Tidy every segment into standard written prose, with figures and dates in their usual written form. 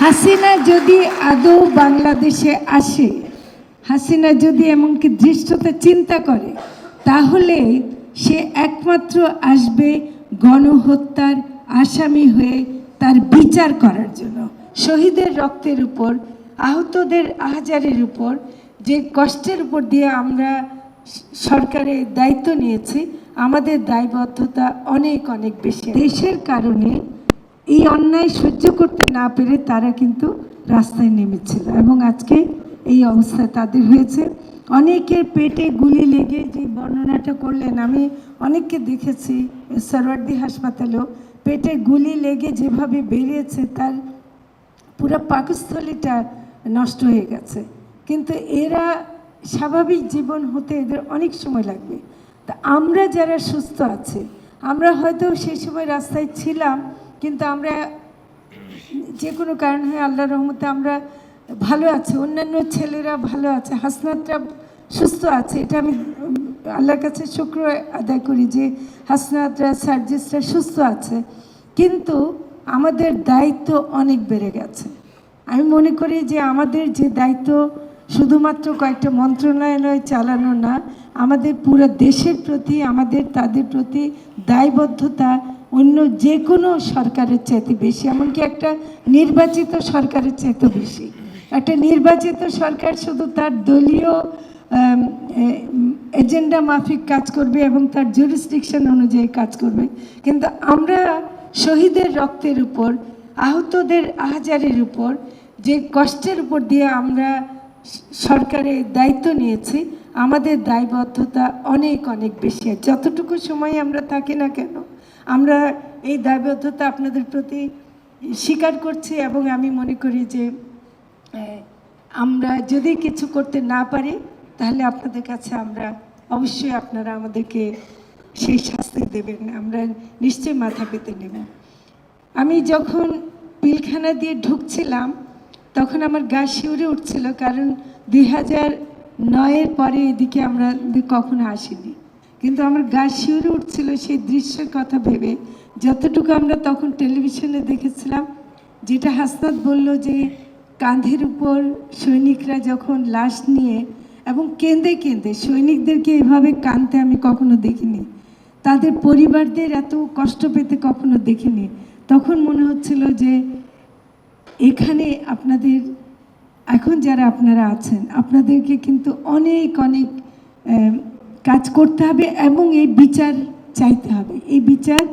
হাসিনা যদি আদৌ বাংলাদেশে আসে, হাসিনা যদি এমনকি দৃষ্টতা চিন্তা করে, তাহলে সে একমাত্র আসবে গণহত্যার আসামি হয়ে তার বিচার করার জন্য। শহীদের রক্তের উপর, আহতদের আহাজারের উপর, যে কষ্টের উপর দিয়ে আমরা সরকারের দায়িত্ব নিয়েছি, আমাদের দায়বদ্ধতা অনেক অনেক বেশি। দেশের কারণে এই অন্যায় সহ্য করতে না পেরে তারা কিন্তু রাস্তায় নেমেছিল এবং আজকে এই অবস্থা তাদের হয়েছে। অনেকের পেটে গুলি লেগে যে বর্ণনাটা করলেন, আমি অনেককে দেখেছি সরওয়ার্দী হাসপাতালেও পেটে গুলি লেগে যেভাবে বেরিয়েছে, তার পুরো পাকস্থলীটা নষ্ট হয়ে গেছে। কিন্তু এরা স্বাভাবিক জীবন হতে এদের অনেক সময় লাগবে। তা আমরা যারা সুস্থ আছি, আমরা হয়তো সেই সময় রাস্তায় ছিলাম, কিন্তু আমরা যে কোনো কারণ হয়ে আল্লাহর রহমতে আমরা ভালো আছি, অন্যান্য ছেলেরা ভালো আছে, হাসনাতরা সুস্থ আছে। এটা আমি আল্লাহর কাছে শুকর আদায় করি যে হাসনাতরা, সার্জিসরা সুস্থ আছে। কিন্তু আমাদের দায়িত্ব অনেক বেড়ে গেছে। আমি মনে করি যে আমাদের যে দায়িত্ব শুধুমাত্র কয়েকটা মন্ত্রণালয় চালানো না, আমাদের পুরো দেশের প্রতি আমাদের তাদের প্রতি দায়বদ্ধতা অন্য যে কোনো সরকারের চাইতে বেশি, এমনকি একটা নির্বাচিত সরকারের চাইতে বেশি। একটা নির্বাচিত সরকার শুধু তার দলীয় এজেন্ডা মাফিক কাজ করবে এবং তার জুরিসডিকশন অনুযায়ী কাজ করবে, কিন্তু আমরা শহীদের রক্তের উপর, আহতদের আহাজারের উপর, যে কষ্টের উপর দিয়ে আমরা সরকারের দায়িত্ব নিয়েছি, আমাদের দায়বদ্ধতা অনেক অনেক বেশি। যতটুকু সময় আমরা থাকি না কেন, আমরা এই দায়বদ্ধতা আপনাদের প্রতি স্বীকার করছি এবং আমি মনে করি যে আমরা যদি কিছু করতে না পারি, তাহলে আপনাদের কাছে আমরা অবশ্যই, আপনারা আমাদেরকে সেই শাস্তি দেবেন, আমরা নিশ্চয়ই মাথা পেতে নেব। আমি যখন পিলখানা দিয়ে ঢুকছিলাম তখন আমার গা শিউরে উঠছিল, কারণ 2009-এর পরে এদিকে আমরা কখনো আসিনি, কিন্তু আমার গা শিউরে উঠছিল সেই দৃশ্যের কথা ভেবে। যতটুকু আমরা তখন টেলিভিশনে দেখেছিলাম, যেটা হাসনাত বলল যে কাঁধের উপর সৈনিকরা যখন লাশ নিয়ে এবং কেঁদে কেঁদে, সৈনিকদেরকে এভাবে কাঁদতে আমি কখনো দেখিনি, তাদের পরিবারদের এত কষ্ট পেতে কখনো দেখিনি। তখন মনে হচ্ছিল যে এখানে আপনাদের, এখন যারা আপনারা আছেন, আপনাদেরকে কিন্তু অনেক অনেক কাজ করতে হবে এবং এই বিচার চাইতে হবে। এই বিচার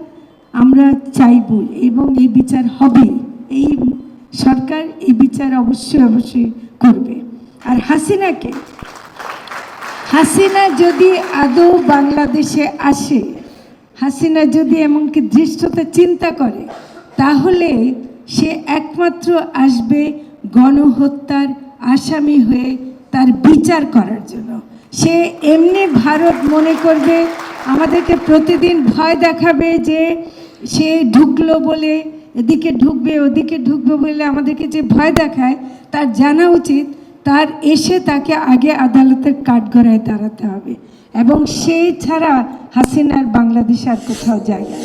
আমরা চাইব এবং এই বিচার হবে। এই সরকার এই বিচার অবশ্যই অবশ্যই করবে। আর হাসিনা যদি আদৌ বাংলাদেশে আসে, হাসিনা যদি এমনকি দৃষ্টতা চিন্তা করে, তাহলে সে একমাত্র আসবে গণহত্যার আসামি হয়ে তার বিচার করার জন্য। সে এমনি ভারত মনে করবে, আমাদেরকে প্রতিদিন ভয় দেখাবে যে সে ঢুকলো বলে এদিকে ঢুকবে, ওদিকে ঢুকবে বলে আমাদেরকে যে ভয় দেখায়, তার জানা উচিত তার এসে তাকে আগে আদালতের কাঠগড়ায় দাঁড়াতে হবে এবং সেই ছাড়া হাসিনার বাংলাদেশ আর কোথাও যায় না।